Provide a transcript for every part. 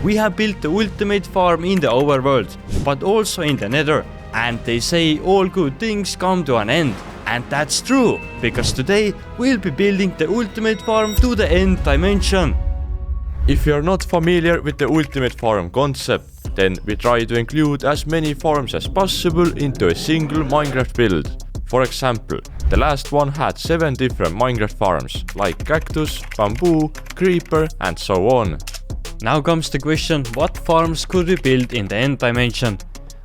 We have built the ultimate farm in the overworld, but also in the nether. And they say all good things come to an end. And that's true, because today we'll be building the ultimate farm to the end dimension. If you are not familiar with the ultimate farm concept, then we try to include as many farms as possible into a single Minecraft build. For example, the last one had 7 different Minecraft farms, like cactus, bamboo, creeper and so on. Now comes the question, what farms could we build in the end dimension?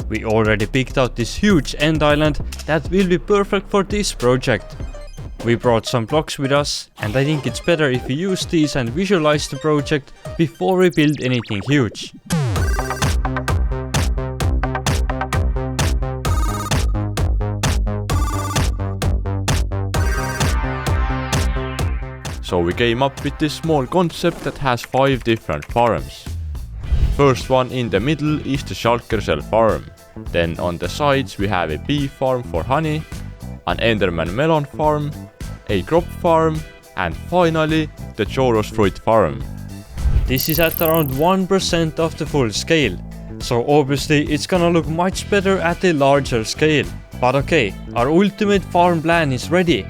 We already picked out this huge end island that will be perfect for this project. We brought some blocks with us, and I think it's better if we use these and visualize the project before we build anything huge. So we came up with this small concept that has 5 different farms. First one in the middle is the Shulker shell farm. Then on the sides we have a bee farm for honey, an enderman melon farm, a crop farm, and finally the churros fruit farm. This is at around 1% of the full scale, so obviously it's gonna look much better at a larger scale. But okay, our ultimate farm plan is ready.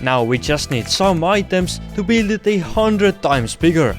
Now we just need some items to build it 100 times bigger.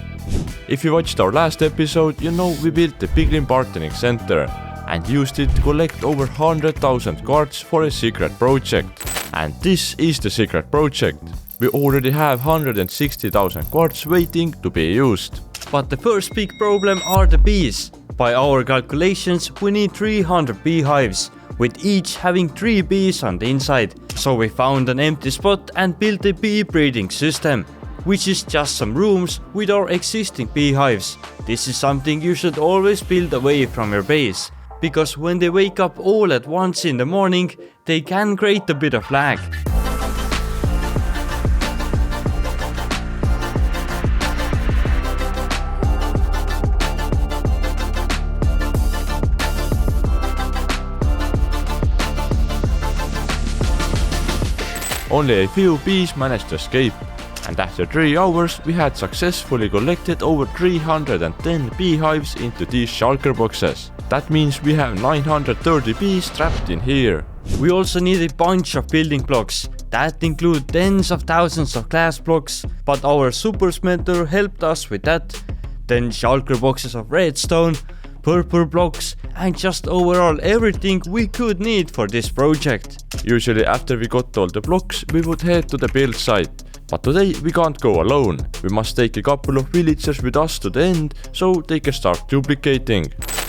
If you watched our last episode, you know we built the Piglin Bartering Center and used it to collect over 100,000 cards for a secret project. And this is the secret project. We already have 160,000 cards waiting to be used. But the first big problem are the bees. By our calculations, we need 300 beehives, with each having 3 bees on the inside. So we found an empty spot and built a bee breeding system, which is just some rooms with our existing beehives. This is something you should always build away from your base, because when they wake up all at once in the morning, they can create a bit of lag. Only a few bees managed to escape, and after 3 hours we had successfully collected over 310 beehives into these shulker boxes. That means we have 930 bees trapped in here. We also need a bunch of building blocks that include tens of thousands of glass blocks, but our super smelter helped us with that. Then shulker boxes of redstone, purple blocks, and just overall everything we could need for this project. Usually after we got all the blocks, we would head to the build site. But today we can't go alone. We must take a couple of villagers with us to the end, so they can start duplicating.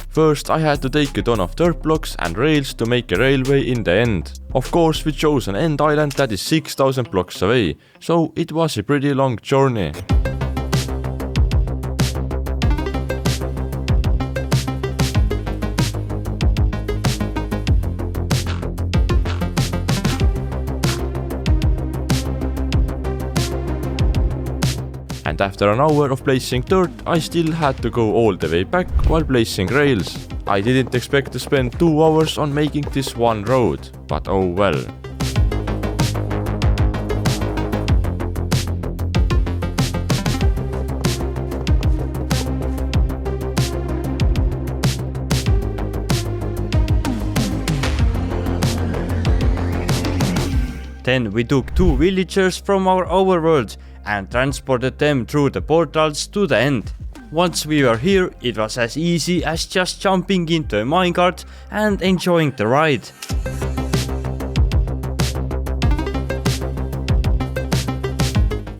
First I had to take a ton of dirt blocks and rails to make a railway in the end. Of course we chose an end island that is 6,000 blocks away, so it was a pretty long journey. And after an hour of placing dirt, I still had to go all the way back while placing rails. I didn't expect to spend 2 hours on making this one road, but oh well. Then we took 2 villagers from our overworld and transported them through the portals to the end. Once we were here, it was as easy as just jumping into a minecart and enjoying the ride.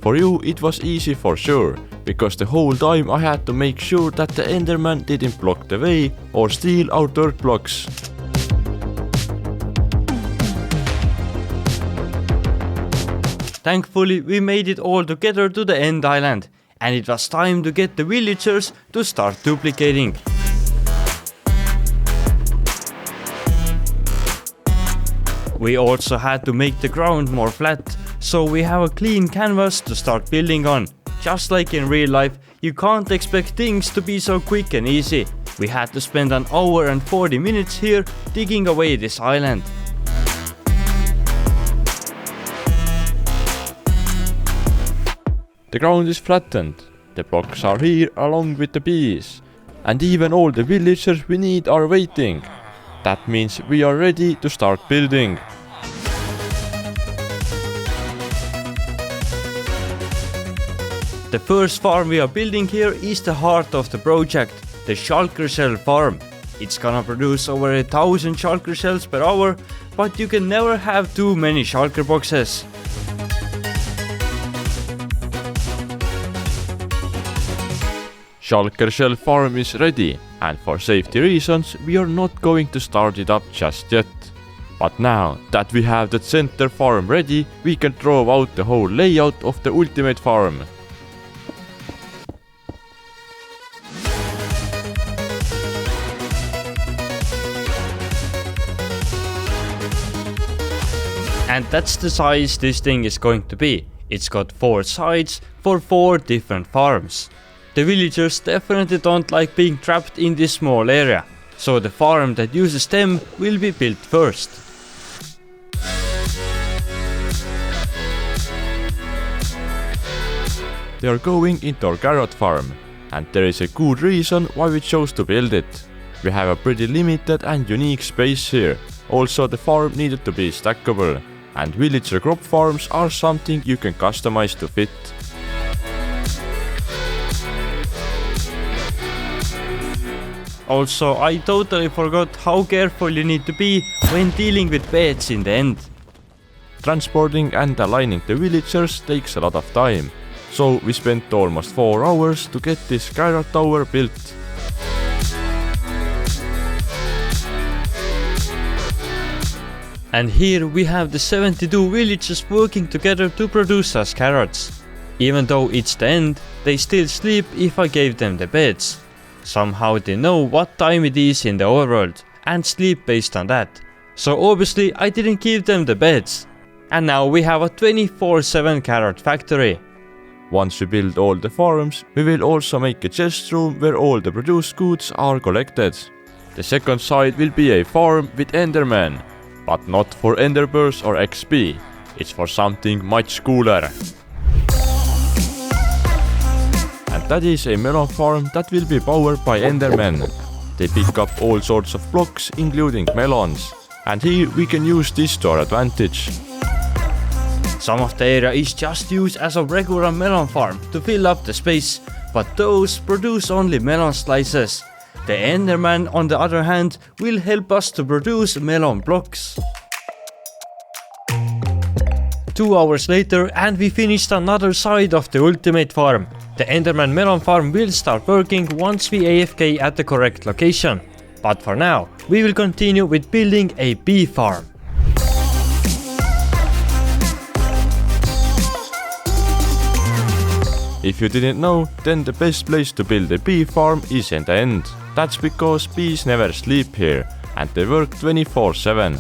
For you it was easy for sure, because the whole time I had to make sure that the enderman didn't block the way or steal our dirt blocks. Thankfully, we made it all together to the end island, and it was time to get the villagers to start duplicating. We also had to make the ground more flat, so we have a clean canvas to start building on. Just like in real life, you can't expect things to be so quick and easy. We had to spend an hour and 40 minutes here digging away this island. The ground is flattened. The blocks are here along with the bees. And even all the villagers we need are waiting. That means we are ready to start building. The first farm we are building here is the heart of the project, the Shulker shell farm. It's gonna produce over 1000 Shulker shells per hour, but you can never have too many Shulker boxes. Shulker shell farm is ready, and for safety reasons we are not going to start it up just yet. But now that we have the center farm ready, we can draw out the whole layout of the ultimate farm. And that's the size this thing is going to be. It's got 4 sides for 4 different farms. The villagers definitely don't like being trapped in this small area, so the farm that uses them will be built first. They are going into our carrot farm, and there is a good reason why we chose to build it. We have a pretty limited and unique space here. Also, the farm needed to be stackable, and villager crop farms are something you can customize to fit. Also, I totally forgot how careful you need to be when dealing with beds in the end. Transporting and aligning the villagers takes a lot of time, so we spent almost 4 hours to get this carrot tower built. And here we have the 72 villagers working together to produce us carrots. Even though it's the end, they still sleep if I gave them the beds. Somehow they know what time it is in the overworld and sleep based on that. So obviously I didn't give them the beds. And now we have a 24/7 carrot factory. Once we build all the farms, we will also make a chest room where all the produced goods are collected. The second side will be a farm with endermen, but not for enderpearls or XP. It's for something much cooler. And that is a melon farm that will be powered by endermen. They pick up all sorts of blocks, including melons. And here we can use this to our advantage. Some of the area is just used as a regular melon farm to fill up the space, but those produce only melon slices. The enderman, on the other hand, will help us to produce melon blocks. 2 hours later and we finished another side of the ultimate farm. The enderman melon farm will start working once we AFK at the correct location. But for now, we will continue with building a bee farm. If you didn't know, then the best place to build a bee farm is in the end. That's because bees never sleep here, and they work 24/7.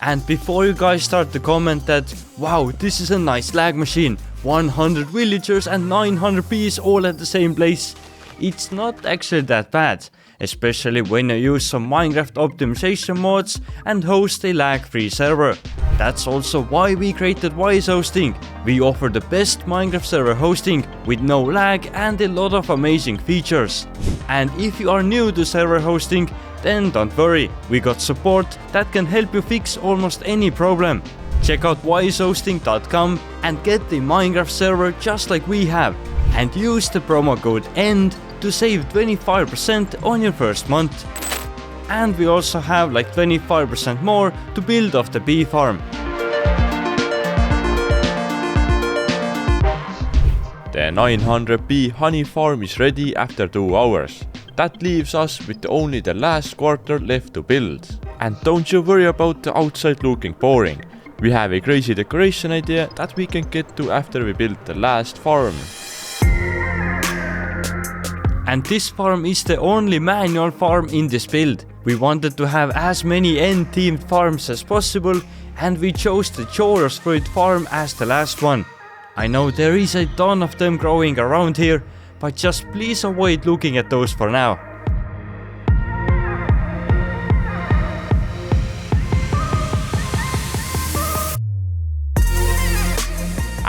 And before you guys start to comment that, wow, this is a nice lag machine, 100 villagers and 900 bees all at the same place. It's not actually that bad, especially when you use some Minecraft optimization mods and host a lag-free server. That's also why we created Wise Hosting. We offer the best Minecraft server hosting with no lag and a lot of amazing features. And if you are new to server hosting, then don't worry, we got support that can help you fix almost any problem. Check out wisehosting.com and get the Minecraft server just like we have. And use the promo code END to save 25% on your first month. And we also have like 25% more to build off the bee farm. The 900 bee honey farm is ready after 2 hours. That leaves us with only the last quarter left to build. And don't you worry about the outside looking boring. We have a crazy decoration idea that we can get to after we build the last farm. And this farm is the only manual farm in this build. We wanted to have as many end-themed farms as possible, and we chose the Chorus Fruit farm as the last one. I know there is a ton of them growing around here, but just please avoid looking at those for now.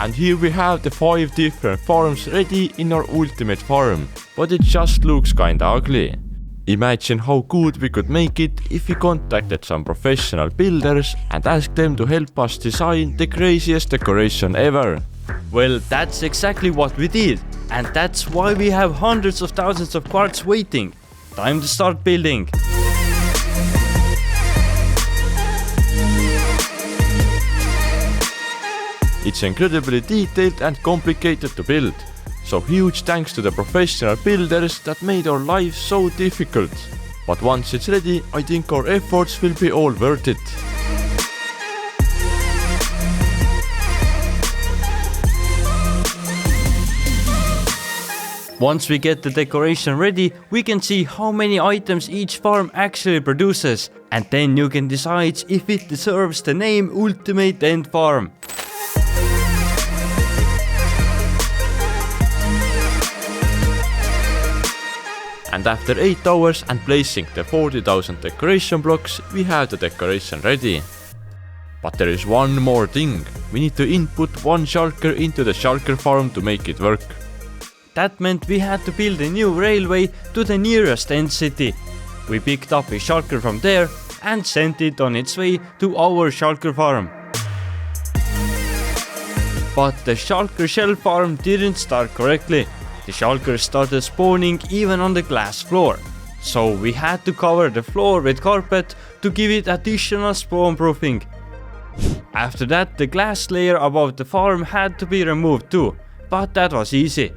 And here we have the 5 different farms ready in our ultimate farm, but it just looks kinda ugly. Imagine how good we could make it if we contacted some professional builders and asked them to help us design the craziest decoration ever. Well, that's exactly what we did, and that's why we have hundreds of thousands of quartz waiting. Time to start building. It's incredibly detailed and complicated to build, so huge thanks to the professional builders that made our lives so difficult. But once it's ready, I think our efforts will be all worth it. Once we get the decoration ready, we can see how many items each farm actually produces, and then you can decide if it deserves the name Ultimate End Farm. And after 8 hours and placing the 40,000 decoration blocks, we have the decoration ready. But there is one more thing. We need to input one shulker into the shulker farm to make it work. That meant we had to build a new railway to the nearest end city. We picked up a shulker from there and sent it on its way to our shulker farm. But the shulker shell farm didn't start correctly. The shulkers started spawning even on the glass floor. So we had to cover the floor with carpet to give it additional spawn proofing. After that, the glass layer above the farm had to be removed too, but that was easy.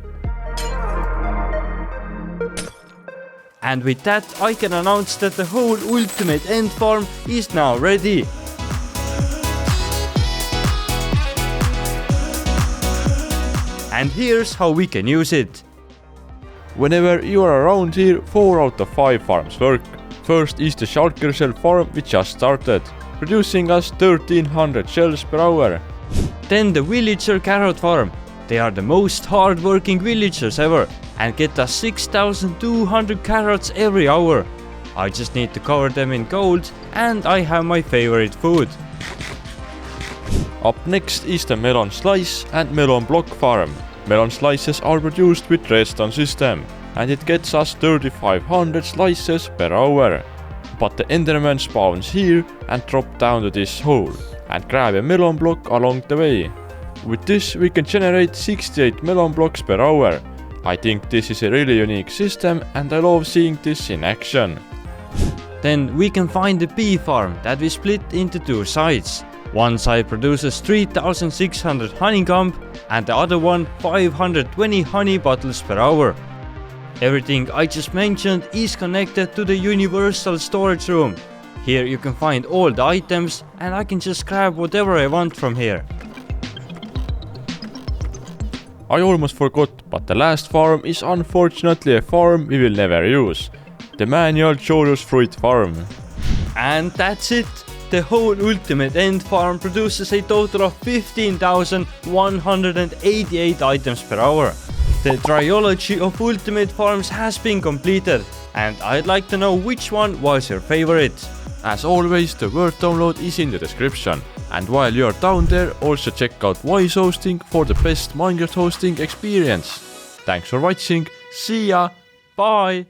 And with that, I can announce that the whole Ultimate End Farm is now ready. And here's how we can use it. Whenever you are around here, 4 out of 5 farms work. First is the shulker shell farm which just started, producing us 1300 shells per hour. Then the villager carrot farm. They are the most hard-working villagers ever and get us 6200 carrots every hour. I just need to cover them in gold and I have my favorite food. Up next is the melon slice and melon block farm. Melon slices are produced with redstone system and it gets us 3500 slices per hour. But the enderman spawns here and drop down to this hole and grab a melon block along the way. With this we can generate 68 melon blocks per hour. I think this is a really unique system and I love seeing this in action. Then we can find the bee farm that we split into 2 sides. One side produces 3600 honeycomb and the other one 520 honey bottles per hour. Everything I just mentioned is connected to the universal storage room. Here you can find all the items and I can just grab whatever I want from here. I almost forgot, but the last farm is unfortunately a farm we will never use. The manual Chorus fruit farm. And that's it. The whole Ultimate End Farm produces a total of 15,188 items per hour. The trilogy of Ultimate Farms has been completed, and I'd like to know which one was your favorite. As always, the Word download is in the description. And while you're down there, also check out Wise Hosting for the best Minecraft hosting experience. Thanks for watching, see ya, bye!